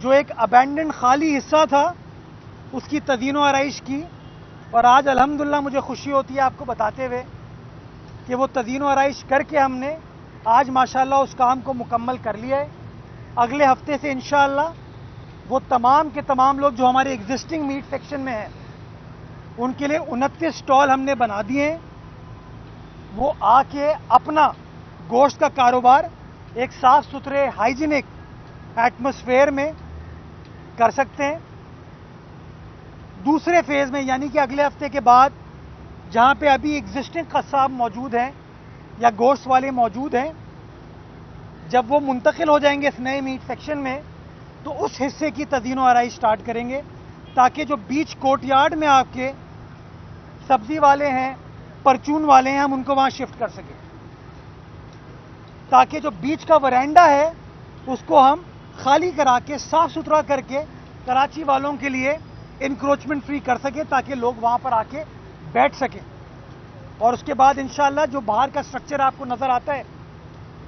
जो एक अबैंडन खाली हिस्सा था उसकी तज़ीनो आराइश की, और आज अल्हम्दुलिल्लाह मुझे खुशी होती है आपको बताते हुए कि वो तज़ीनो आराइश करके हमने आज माशाल्लाह उस काम को मुकम्मल कर लिया है। अगले हफ्ते से इंशाअल्लाह वो तमाम के तमाम लोग जो हमारे एग्जिस्टिंग मीट सेक्शन में हैं उनके लिए 29 स्टॉल हमने बना दिए हैं। वो आके अपना गोश्त का कारोबार एक साफ सुथरे हाइजीनिक एटमॉस्फेयर में कर सकते हैं। दूसरे फेज में यानी कि अगले हफ्ते के बाद जहां पे अभी एग्जिस्टिंग कस्साब मौजूद हैं या गोश्त वाले मौजूद हैं, जब वो मुंतकिल हो जाएंगे इस नए मीट सेक्शन में तो उस हिस्से की तज़ीनो आराइश स्टार्ट करेंगे ताकि जो बीच कोर्टयार्ड में आपके सब्जी वाले हैं, परचून वाले हैं, हम उनको वहां शिफ्ट कर सकें, ताकि जो बीच का वरांडा है उसको हम खाली करा के साफ सुथरा करके कराची वालों के लिए इंक्रोचमेंट फ्री कर सके ताकि लोग वहां पर आके बैठ सकें। और उसके बाद इंशाल्लाह जो बाहर का स्ट्रक्चर आपको नजर आता है,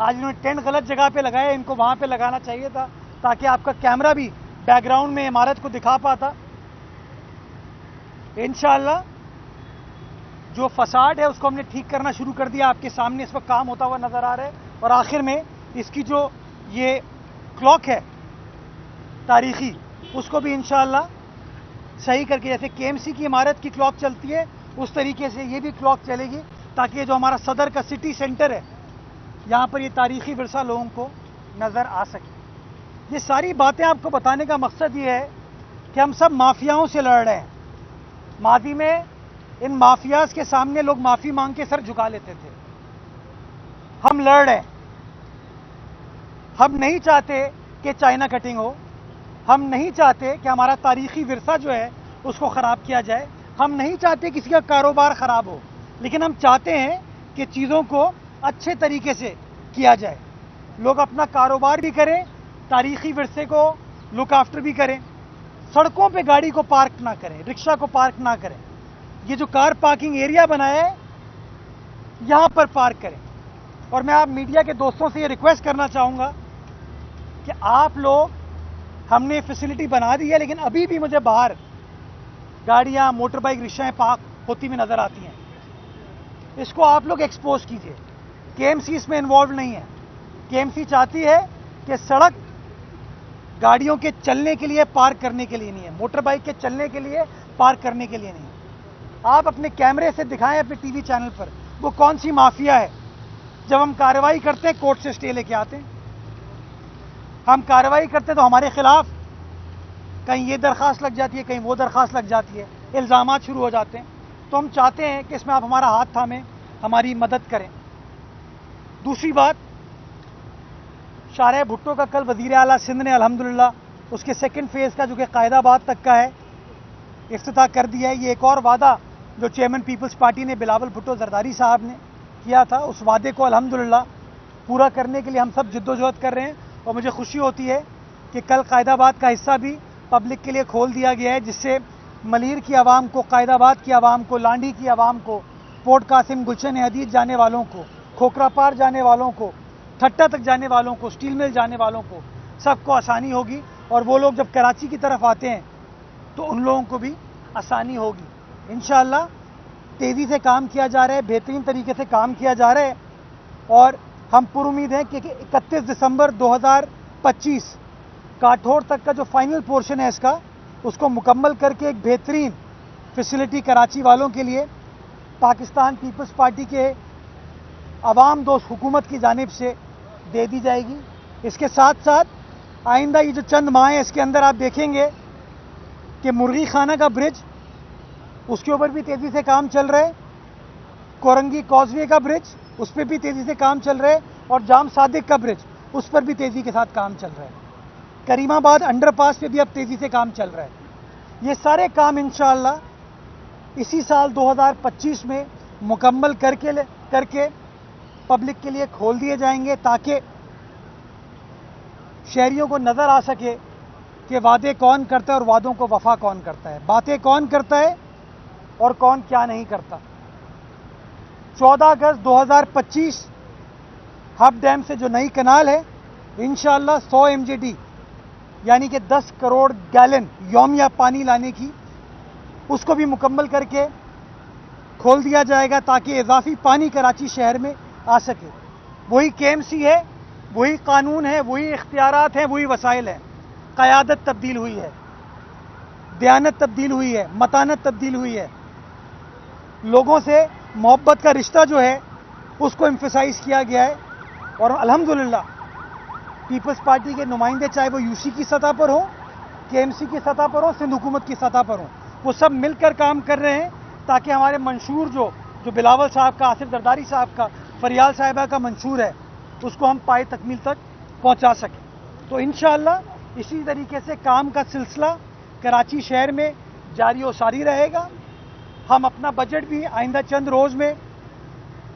आज इन्होंने टेंट गलत जगह पे लगाया, इनको वहां पे लगाना चाहिए था ताकि आपका कैमरा भी बैकग्राउंड में इमारत को दिखा पाता। इंशाल्लाह जो फसाड है उसको हमने ठीक करना शुरू कर दिया, आपके सामने इस वक्त काम होता हुआ नजर आ रहा है। और आखिर में इसकी जो ये क्लॉक है तारीखी, उसको भी इंशाल्लाह सही करके, जैसे केएमसी की इमारत की क्लॉक चलती है उस तरीके से ये भी क्लॉक चलेगी ताकि ये जो हमारा सदर का सिटी सेंटर है यहाँ पर ये तारीखी विरसा लोगों को नजर आ सके। ये सारी बातें आपको बताने का मकसद ये है कि हम सब माफियाओं से लड़ रहे हैं। माजी में इन माफियाज के सामने लोग माफी मांग के सर झुका लेते थे, हम लड़ रहे हैं। हम नहीं चाहते कि चाइना कटिंग हो, हम नहीं चाहते कि हमारा तारीखी विरसा जो है उसको खराब किया जाए, हम नहीं चाहते किसी का कारोबार खराब हो, लेकिन हम चाहते हैं कि चीज़ों को अच्छे तरीके से किया जाए, लोग अपना कारोबार भी करें, तारीखी विरसे को लुक आफ्टर भी करें, सड़कों पे गाड़ी को पार्क ना करें, रिक्शा को पार्क ना करें। ये जो कार पार्किंग एरिया बनाया है यहां पर पार्क करें। और मैं आप मीडिया के दोस्तों से ये रिक्वेस्ट करना चाहूंगा कि आप लोग, हमने फैसिलिटी बना दी है लेकिन अभी भी मुझे बाहर गाड़ियां, मोटर बाइक, रिक्शाएं पार्क होती हुई नजर आती हैं। इसको आप लोग एक्सपोज कीजिए। केएमसी इसमें इन्वॉल्व नहीं है। केएमसी चाहती है कि सड़क गाड़ियों के चलने के लिए, पार्क करने के लिए नहीं है, मोटर बाइक के चलने के लिए, पार्क करने के लिए नहीं है। आप अपने कैमरे से दिखाएं अपने टीवी चैनल पर वो कौन सी माफिया है। जब हम कार्रवाई करते हैं कोर्ट से स्टे लेके आते हैं, हम कार्रवाई करते हैं तो हमारे खिलाफ कहीं ये दरखास्त लग जाती है, कहीं वो दरखास्त लग जाती है, इल्ज़ामात शुरू हो जाते हैं। तो हम चाहते हैं कि इसमें आप हमारा हाथ थामें, हमारी मदद करें। दूसरी बात, शारे भुट्टो का कल वज़ीर आला सिंध ने अल्हम्दुलिल्लाह उसके सेकंड फेज़ का जो कि कायदाबाद तक का है इफ्तिताह कर दिया है। ये एक और वादा जो चेयरमैन पीपल्स पार्टी ने बिलावल भुट्टो जरदारी साहब ने किया था, उस वादे को अल्हम्दुलिल्लाह पूरा करने के लिए हम सब जिद्दोजहद कर रहे हैं। और मुझे खुशी होती है कि कल कायदाबाद का हिस्सा भी पब्लिक के लिए खोल दिया गया है, जिससे मलीर की आवाम को, कायदाबाद की आवाम को, लांडी की आवाम को, पोर्ट कासिम, गुलशन हदीद जाने वालों को, खोखरा पार जाने वालों को, ठट्टा तक जाने वालों को, स्टील मिल जाने वालों को, सबको आसानी होगी। और वो लोग जब कराची की तरफ आते हैं तो उन लोगों को भी आसानी होगी। इंशाअल्लाह तेज़ी से काम किया जा रहा है, बेहतरीन तरीके से काम किया जा रहा है। और हम पुरुमीद हैं कि 31 दिसंबर 2025 काठौर तक का जो फाइनल पोर्शन है इसका, उसको मुकम्मल करके एक बेहतरीन फैसिलिटी कराची वालों के लिए पाकिस्तान पीपल्स पार्टी के अवाम दोस्त हुकूमत की जानिब से दे दी जाएगी। इसके साथ साथ आइंदा ये जो चंद माह हैं इसके अंदर आप देखेंगे कि मुर्गी खाना का ब्रिज, उसके ऊपर भी तेज़ी से काम चल रहा है। कोरंगी कॉजवे का ब्रिज, उस पर भी तेज़ी से काम चल रहा है। और जाम सादिक का ब्रिज, उस पर भी तेज़ी के साथ काम चल रहा है। करीमाबाद अंडरपास पे भी अब तेज़ी से काम चल रहा है। ये सारे काम इंशाअल्लाह इसी साल 2025 में मुकम्मल करके पब्लिक के लिए खोल दिए जाएंगे, ताकि शहरियों को नज़र आ सके कि वादे कौन करता है और वादों को वफा कौन करता है, बातें कौन करता है और कौन क्या नहीं करता। 14 अगस्त 2025 हब डैम से जो नई कनाल है इंशाअल्लाह 100 MJD यानी कि 10 करोड़ गैलन यौमिया पानी लाने की, उसको भी मुकम्मल करके खोल दिया जाएगा ताकि इजाफी पानी कराची शहर में आ सके। वही KMC है, वही कानून है, वही इख्तियारात हैं, वही वसाइल हैं। क़यादत तब्दील हुई है, दयानत तब्दील हुई है, मतानत तब्दील हुई है। लोगों से मोहब्बत का रिश्ता जो है उसको एम्फसाइज किया गया है। और अल्हम्दुलिल्लाह पीपल्स पार्टी के नुमाइंदे, चाहे वो UC की सतह पर हो, KMC की सतह पर हो, सिंध हुकूमत की सतह पर हो, वो सब मिलकर काम कर रहे हैं ताकि हमारे मंशूर जो बिलावल साहब का, आसिफ जरदारी साहब का, फरियाल साहिबा का मंशूर है, उसको हम पाए तकमील तक पहुंचा सकें। तो इंशाअल्लाह इसी तरीके से काम का सिलसिला कराची शहर में जारी और सारी रहेगा। हम अपना बजट भी आइंदा चंद रोज़ में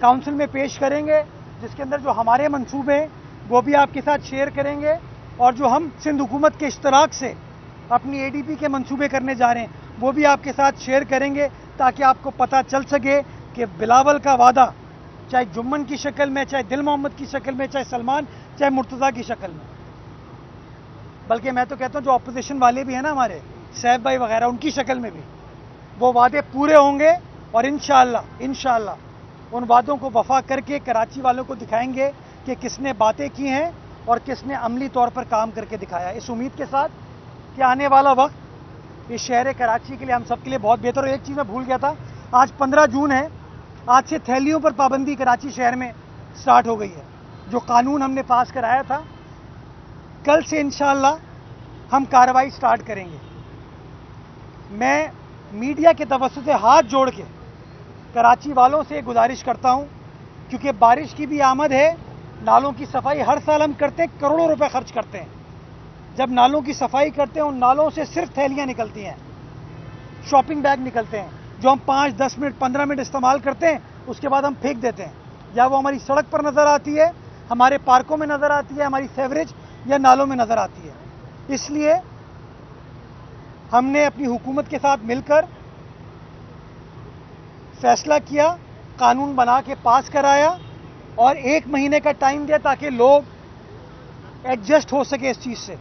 काउंसिल में पेश करेंगे, जिसके अंदर जो हमारे मंसूबे हैं वो भी आपके साथ शेयर करेंगे, और जो हम सिंध हुकूमत के इश्तराक से अपनी ADP के मंसूबे करने जा रहे हैं वो भी आपके साथ शेयर करेंगे, ताकि आपको पता चल सके कि बिलावल का वादा चाहे जुम्मन की शक्ल में, चाहे दिल मोहम्मद की शक्ल में, चाहे सलमान, चाहे मुर्तज़ा की शक्ल में, बल्कि मैं तो कहता हूँ जो अपोजिशन वाले भी हैं ना हमारे, सैफ भाई वगैरह, उनकी शक्ल में भी वो वादे पूरे होंगे। और इंशाअल्लाह उन वादों को वफा करके कराची वालों को दिखाएंगे कि किसने बातें की हैं और किसने अमली तौर पर काम करके दिखाया। इस उम्मीद के साथ कि आने वाला वक्त इस शहर कराची के लिए, हम सब के लिए बहुत बेहतर हो। एक चीज़ मैं भूल गया था, आज 15 जून है, आज से थैलियों पर पाबंदी कराची शहर में स्टार्ट हो गई है। जो कानून हमने पास कराया था, कल से इंशाअल्लाह हम कार्रवाई स्टार्ट करेंगे। मैं मीडिया के तवज्जुह से हाथ जोड़ के कराची वालों से गुजारिश करता हूं, क्योंकि बारिश की भी आमद है, नालों की सफाई हर साल हम करते हैं, करोड़ों रुपए खर्च करते हैं। जब नालों की सफाई करते हैं, उन नालों से सिर्फ थैलियां निकलती हैं, शॉपिंग बैग निकलते हैं, जो हम 5, 10 मिनट, 15 मिनट इस्तेमाल करते हैं, उसके बाद हम फेंक देते हैं। या वो हमारी सड़क पर नज़र आती है, हमारे पार्कों में नज़र आती है, हमारी सेवरेज या नालों में नज़र आती है। इसलिए हमने अपनी हुकूमत के साथ मिलकर फैसला किया, कानून बना के पास कराया और 1 महीने का टाइम दिया ताकि लोग एडजस्ट हो सके इस चीज़ से।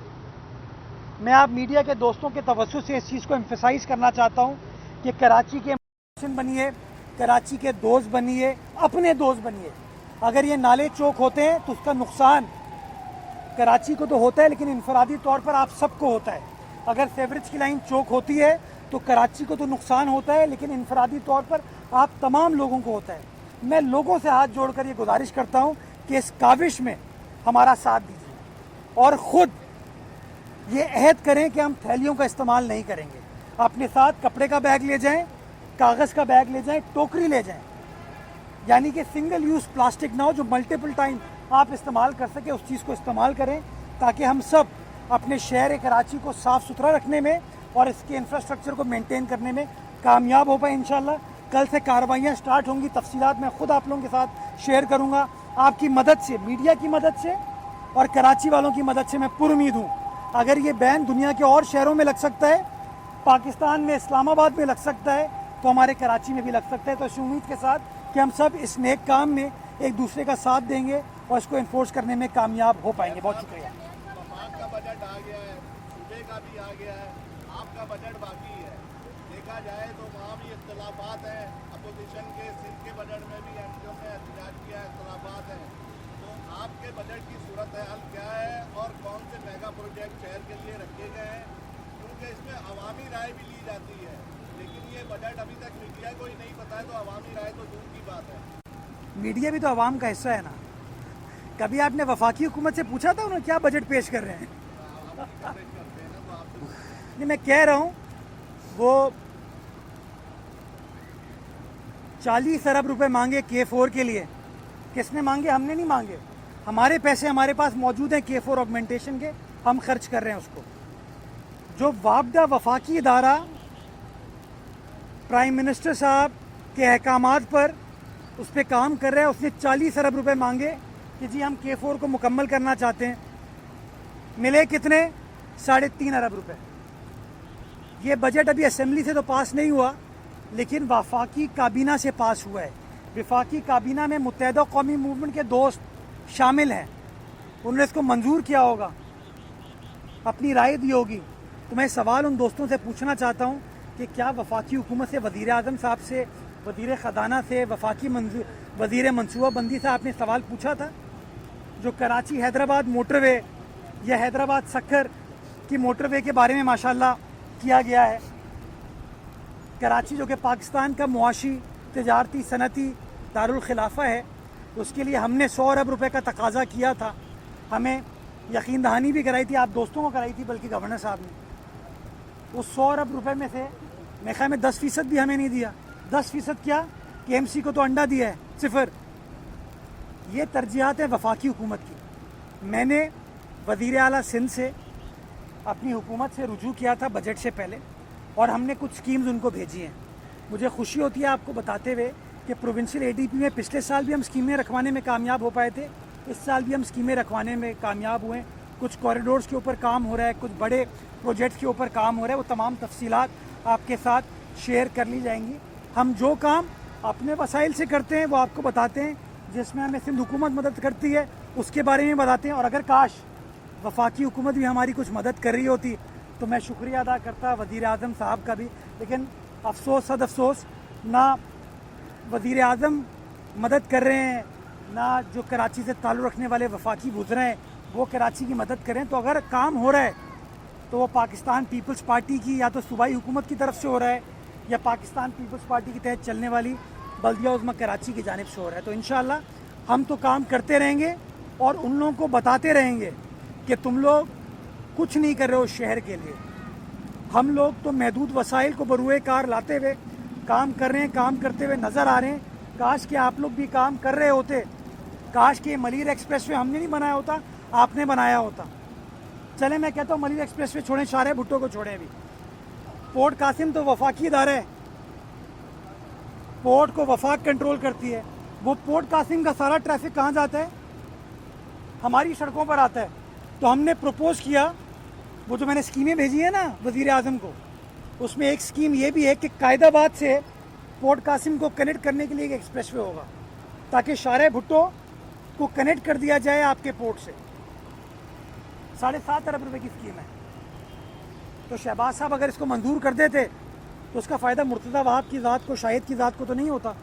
मैं आप मीडिया के दोस्तों के तवज्जुह से इस चीज़ को एम्फसाइज करना चाहता हूँ कि कराची के मुहसिन बनिए, कराची के दोस्त बनिए, अपने दोस्त बनिए। अगर ये नाले चौक होते हैं तो उसका नुकसान कराची को तो होता है, लेकिन इनफरादी तौर पर आप सबको होता है। अगर सेवरेज की लाइन चौक होती है तो कराची को तो नुकसान होता है, लेकिन इनफरादी तौर पर आप तमाम लोगों को होता है। मैं लोगों से हाथ जोड़कर ये गुजारिश करता हूँ कि इस काविश में हमारा साथ दीजिए और ख़ुद ये अहद करें कि हम थैलियों का इस्तेमाल नहीं करेंगे। अपने साथ कपड़े का बैग ले जाएं, कागज़ का बैग ले जाएं, टोकरी ले जाएं, यानी कि सिंगल यूज़ प्लास्टिक ना हो, जो मल्टीपल टाइम आप इस्तेमाल कर सके, उस चीज़ को इस्तेमाल करें, ताकि हम सब अपने शहर कराची को साफ़ सुथरा रखने में और इसके इंफ्रास्ट्रक्चर को मेंटेन करने में कामयाब हो पाए। इंशाल्लाह कल से कार्रवाइयाँ स्टार्ट होंगी, तफसीलात मैं खुद आप लोगों के साथ शेयर करूँगा। आपकी मदद से, मीडिया की मदद से और कराची वालों की मदद से मैं पुरुमीद हूँ। अगर ये बैन दुनिया के और शहरों में लग सकता है, पाकिस्तान में इस्लामाबाद में लग सकता है, तो हमारे कराची में भी लग सकता है। तो इस उम्मीद के साथ कि हम सब इस नेक काम में एक दूसरे का साथ देंगे और इसको इन्फोर्स करने में कामयाब हो पाएंगे। बहुत शुक्रिया। आपका बजट आ गया है, सूबे का भी आ गया है, आपका बजट बाकी है। देखा जाए तो वहाँ भी इख्तलाफात हैं, अपोजिशन के सिंध के बजट में भी एमपीओ ने एहतजाज किया है, इख्तलाफात हैं। तो आपके बजट की सूरत हाल क्या है और कौन से मेगा प्रोजेक्ट शहर के लिए रखे गए हैं? क्योंकि इसमें अवामी राय भी ली जाती है, लेकिन ये बजट अभी तक मीडिया को ही नहीं पता है, तो अवामी राय तो दूर की बात है। मीडिया भी तो अवाम का हिस्सा है ना। कभी आपने वफाकी हुकूमत से पूछा था उन्होंने क्या बजट पेश कर रहे हैं? नहीं, मैं कह रहा हूँ वो 40 अरब रुपए मांगे K4 के लिए। किसने मांगे? हमने नहीं मांगे। हमारे पैसे हमारे पास मौजूद हैं K4 ऑगमेंटेशन के, हम खर्च कर रहे हैं उसको। जो वापदा वफाकी इदारा प्राइम मिनिस्टर साहब के अहकामात पर उस पर काम कर रहा है, उसने 40 अरब रुपए मांगे कि जी हम K4 को मुकम्मल करना चाहते हैं। मिले कितने? 3.5 अरब रुपए। ये बजट अभी असेंबली से तो पास नहीं हुआ, लेकिन वफाकी काबीना से पास हुआ है। वफाकी काबीना में मुत्तहिदा कौमी मूवमेंट के दोस्त शामिल हैं, उन्होंने इसको मंजूर किया होगा। अपनी राय दी होगी, तो मैं सवाल उन दोस्तों से पूछना चाहता हूँ कि क्या वफाकी हुकूमत से, वज़ीर आज़म साहब से, वज़ीर ख़जाना से, वफाकी वज़ीर मनसूबाबंदी से आपने सवाल पूछा था? जो कराची हैदराबाद मोटरवे या हैदराबाद सक्खर की मोटरवे के बारे में माशाल्लाह किया गया है। कराची जो कि पाकिस्तान का मुआशी, तिजारती, सनती दारुल खिलाफा है, उसके लिए हमने 100 अरब रुपए का तकाजा किया था। हमें यकीन दहानी भी कराई थी, आप दोस्तों को कराई थी बल्कि गवर्नर साहब ने। उस 100 अरब रुपए में से मेरे ख्याल में 10% भी हमें नहीं दिया। 10% क्या, KMC को तो अंडा दिया है, 0। ये तरजीहात है वफाकी हुकूमत की। मैंने वज़ीर आला सिंध से अपनी हुकूमत से रुजू किया था बजट से पहले, और हमने कुछ स्कीम्स उनको भेजी हैं। मुझे खुशी होती है आपको बताते हुए कि प्रोविंशियल ADP में पिछले साल भी हम स्कीमें रखवाने में कामयाब हो पाए थे, इस साल भी हम स्कीमें रखवाने में कामयाब हुए। कुछ कॉरिडोर्स के ऊपर काम हो रहा है, कुछ बड़े प्रोजेक्ट्स के ऊपर काम हो रहा है, वो तमाम तफसीलात आपके साथ शेयर कर ली जाएंगी। हम जो काम अपने वसाइल से करते हैं वो आपको बताते हैं, जिसमें हमें सिंध हुकूमत मदद करती है उसके बारे में बताते हैं। और अगर काश वफाकी हुकूमत भी हमारी कुछ मदद कर रही होती तो मैं शुक्रिया अदा करता वज़ीर आज़म साहब का भी। लेकिन अफसोस, सद अफसोस, ना वज़ीर आज़म मदद कर रहे हैं, ना जो कराची से ताल्लुक़ रखने वाले वफाकी वुज़रा हैं वो कराची की मदद करें। तो अगर काम हो रहा है तो वो पाकिस्तान पीपल्स पार्टी की या तो सूबाई हुकूमत की तरफ से हो रहा है या पाकिस्तान पीपल्स पार्टी के तहत चलने वाली बल्दिया उज़्मा कराची की जानिब से हो रहा है। तो इंशाअल्लाह हम तो काम करते रहेंगे और उन लोगों को बताते रहेंगे कि तुम लोग कुछ नहीं कर रहे हो शहर के लिए। हम लोग तो महदूद वसाइल को बरूए कार लाते हुए काम कर रहे हैं, काम करते हुए नज़र आ रहे हैं। काश कि आप लोग भी काम कर रहे होते, काश कि मलिर एक्सप्रेसवे हमने नहीं बनाया होता, आपने बनाया होता। चले, मैं कहता हूँ मलिर एक्सप्रेसवे छोड़ें, शारे भुट्टो को छोड़ें। अभी पोर्ट कासिम तो वफाकी इदारा है, पोर्ट को वफाक कंट्रोल करती है। वो पोर्ट कासिम का सारा ट्रैफिक कहाँ जाता है? हमारी सड़कों पर आता है। तो हमने प्रपोज किया, वो जो मैंने स्कीमें भेजी है ना वज़ीर आज़म को, उसमें एक स्कीम ये भी है कि कायदाबाद से पोर्ट कासिम को कनेक्ट करने के लिए एक एक्सप्रेसवे होगा, ताकि शारे भुट्टो को कनेक्ट कर दिया जाए आपके पोर्ट से। 7.5 अरब रुपए की स्कीम है। तो शहबाज साहब अगर इसको मंजूर कर देते तो उसका फ़ायदा मुर्तज़ा वहाब की ज़ात को, शाहिद की ज़ात को तो नहीं होता,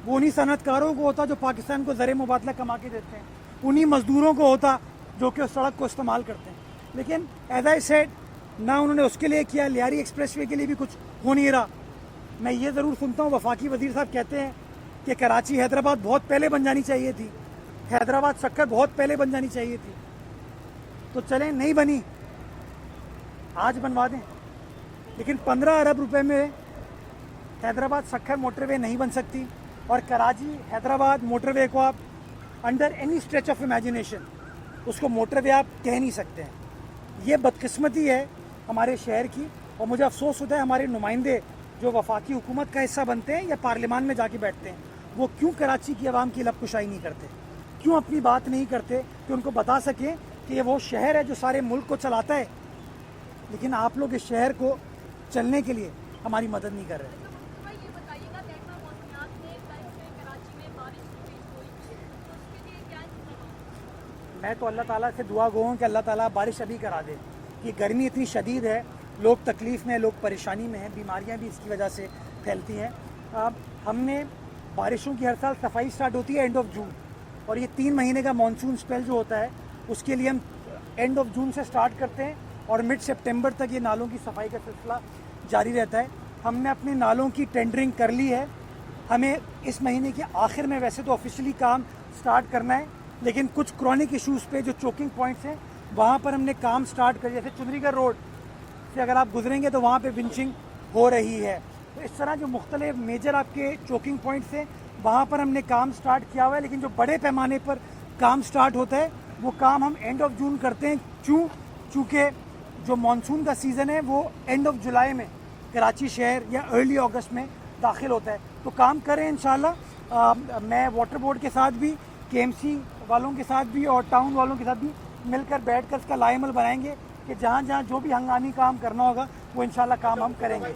वो उन्हीं सनतकारों को होता जो पाकिस्तान को ज़र मुबादला कमा के देते हैं, उन्हीं मज़दूरों को होता जो कि उस सड़क को इस्तेमाल करते हैं। लेकिन एज आई सेड, ना उन्होंने उसके लिए किया, लियारी एक्सप्रेसवे के लिए भी कुछ हो नहीं रहा। मैं ये ज़रूर सुनता हूँ वफाकी वज़ीर साहब कहते हैं कि कराची हैदराबाद बहुत पहले बन जानी चाहिए थी, हैदराबाद सक्खर बहुत पहले बन जानी चाहिए थी। तो चलें, नहीं बनी, आज बनवा दें। लेकिन 15 अरब रुपए में हैदराबाद सक्खर मोटरवे नहीं बन सकती, और कराची हैदराबाद मोटरवे को आप under any stretch of imagination उसको मोटरवे आप कह नहीं सकते हैं। ये बदकिस्मती है हमारे शहर की, और मुझे अफसोस होता है हमारे नुमाइंदे जो वफाकी हुकूमत का हिस्सा बनते हैं या पार्लियामान में जाके बैठते हैं, वो क्यों कराची की आवाम की लबकुशाई नहीं करते, क्यों अपनी बात नहीं करते कि उनको बता सकें कि ये वो शहर है जो सारे मुल्क को चलाता है। लेकिन आप लोग इस शहर को चलने के लिए हमारी मदद नहीं कर रहे। मैं तो अल्लाह ताला से दुआ गो हूँ कि अल्लाह ताला बारिश अभी करा दे, कि गर्मी इतनी शदीद है, लोग तकलीफ़ में, लोग परेशानी में हैं, बीमारियाँ भी इसकी वजह से फैलती हैं। हमने बारिशों की हर साल सफाई स्टार्ट होती है एंड ऑफ जून, और ये 3 महीने का मानसून स्पेल जो होता है उसके लिए हम एंड ऑफ जून से स्टार्ट करते हैं और मिड सितंबर तक ये नालों की सफाई का सिलसिला जारी रहता है। हमने अपने नालों की टेंडरिंग कर ली है। हमें इस महीने के आखिर में वैसे तो ऑफिशियली काम स्टार्ट करना है, लेकिन कुछ क्रॉनिक इश्यूज़ पे जो चोकिंग पॉइंट्स हैं वहाँ पर हमने काम स्टार्ट कर, जैसे चुनरीगढ़ रोड से अगर आप गुजरेंगे तो वहाँ पे विंचिंग हो रही है। तो इस तरह जो मुख्तलिफ मेजर आपके चोकिंग पॉइंट्स हैं वहाँ पर हमने काम स्टार्ट किया हुआ है। लेकिन जो बड़े पैमाने पर काम स्टार्ट होता है वो काम हम एंड ऑफ जून करते हैं, चूँकि जो मानसून का सीज़न है वो एंड ऑफ जुलाई में कराची शहर या अर्ली अगस्त में दाखिल होता है। तो काम करें इंशाल्लाह। मैं वाटर बोर्ड के साथ भी, KMC वालों के साथ भी और टाउन वालों के साथ भी मिलकर बैठकर इसका लाएमल बनाएंगे कि जहाँ जहाँ जो भी हंगामी काम करना होगा वो इंशाल्लाह काम हम करेंगे।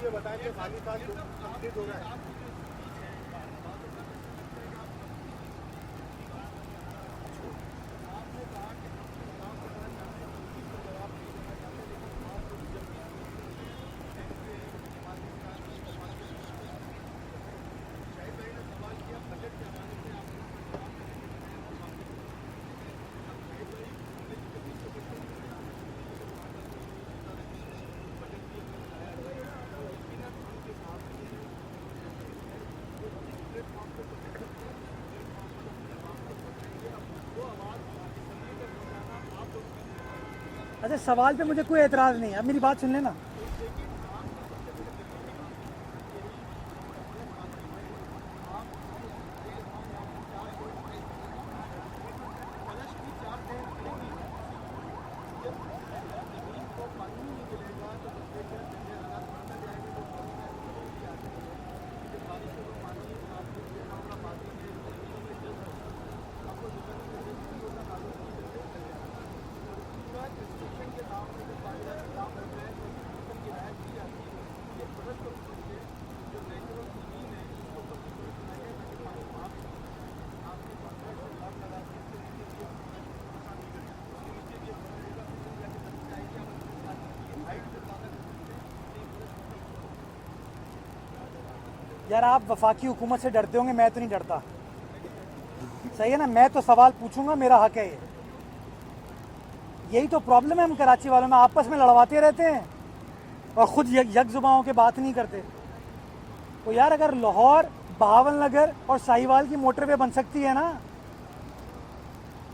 अच्छा, सवाल पे मुझे कोई एतराज़ नहीं है, अब मेरी बात सुन लेना। यार आप वफाकी हुकूमत से डरते होंगे, मैं तो नहीं डरता, सही है ना। मैं तो सवाल पूछूंगा, मेरा हक है ये। यही तो प्रॉब्लम है हम कराची वालों में, आपस में लड़वाते रहते हैं और खुद यक जुबानों के बात नहीं करते। तो यार अगर लाहौर, बहावल नगर और साहिवाल की मोटरवे बन सकती है ना,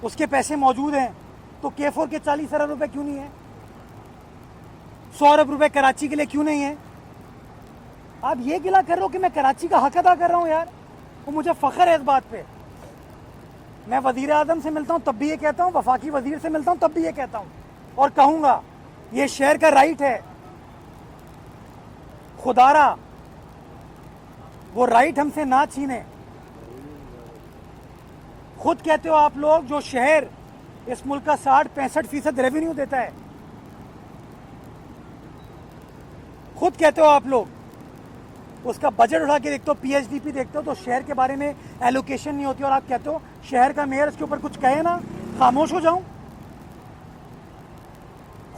उसके पैसे मौजूद हैं, तो K4 के 40 अरब रुपए क्यों नहीं है? 100 अरब रुपए कराची के लिए क्यों नहीं है? आप ये गिला कर रहे हो कि मैं कराची का हक अदा कर रहा हूँ यार, वो मुझे फ़ख्र है इस बात पे। मैं वज़ीर आज़म से मिलता हूँ तब भी ये कहता हूँ, वफाकी वज़ीर से मिलता हूँ तब भी ये कहता हूँ और कहूँगा, ये शहर का राइट है। खुदारा वो राइट हमसे ना छीने। खुद कहते हो आप लोग, जो शहर इस मुल्क का 60-65% रेवेन्यू देता है, खुद कहते हो आप लोग, उसका बजट उठा के देखते हो, PHDP देखते हो, तो शहर के बारे में एलोकेशन नहीं होती और आप कहते हो शहर का मेयर इसके ऊपर कुछ कहे ना, खामोश हो जाऊं?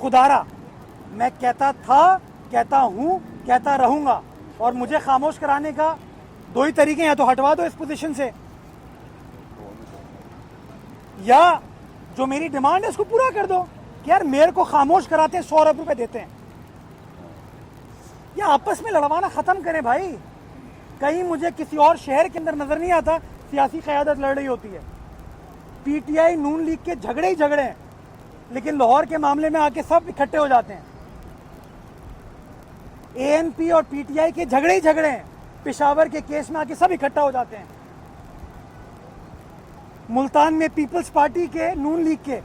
खुदारा मैं कहता था, कहता हूं, कहता रहूंगा, और मुझे खामोश कराने का दो ही तरीके हैं, या तो हटवा दो इस पोजीशन से, या जो मेरी डिमांड है उसको पूरा कर दो कि यार मेयर को खामोश कराते हैं, 100 अरब रुपए देते हैं। या आपस में लड़वाना खत्म करें भाई। कहीं मुझे किसी और शहर के अंदर नजर नहीं आता सियासी क़यादत लड़ रही होती है। PTI नून लीग के झगड़े ही झगड़े हैं, लेकिन लाहौर के मामले में आके सब इकट्ठे हो जाते हैं। ANP और PTI के झगड़े ही झगड़े हैं, पेशावर के केस में आके सब इकट्ठा हो जाते हैं। मुल्तान में पीपल्स पार्टी के, नून लीग के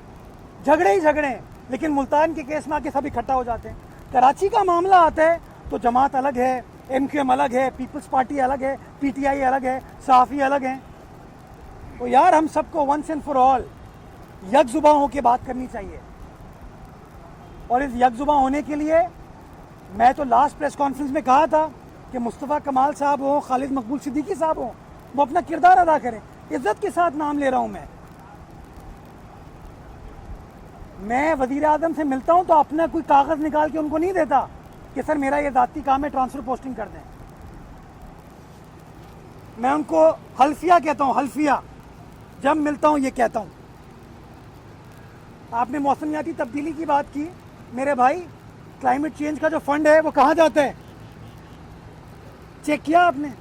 झगड़े ही झगड़े हैं, लेकिन मुल्तान के केस में आके सब इकट्ठा हो जाते हैं। कराची का मामला आता है तो जमात अलग है, MQM अलग है, पीपल्स पार्टी अलग है, PTI अलग है, सहाफ़ी अलग हैं। तो यार हम सबको वंस एंड फॉर ऑल यकजुबां होकर बात करनी चाहिए। और इस यकजुबां होने के लिए मैं तो लास्ट प्रेस कॉन्फ्रेंस में कहा था कि मुस्तफ़ा कमाल साहब हो, खालिद मकबूल सिद्दीकी साहब हो, वो अपना किरदार अदा करें। इज्जत के साथ नाम ले रहा हूं मैं वज़ीर आज़म से मिलता हूं तो अपना कोई कागज़ निकाल के उनको नहीं देता कि सर मेरा ये ज़ाती काम है, ट्रांसफ़र पोस्टिंग कर दें। मैं उनको हल्फिया कहता हूँ, हल्फिया। जब मिलता हूँ ये कहता हूँ। आपने मौसमियाती तब्दीली की बात की, मेरे भाई क्लाइमेट चेंज का जो फंड है वो कहाँ जाता है, चेक किया आपने?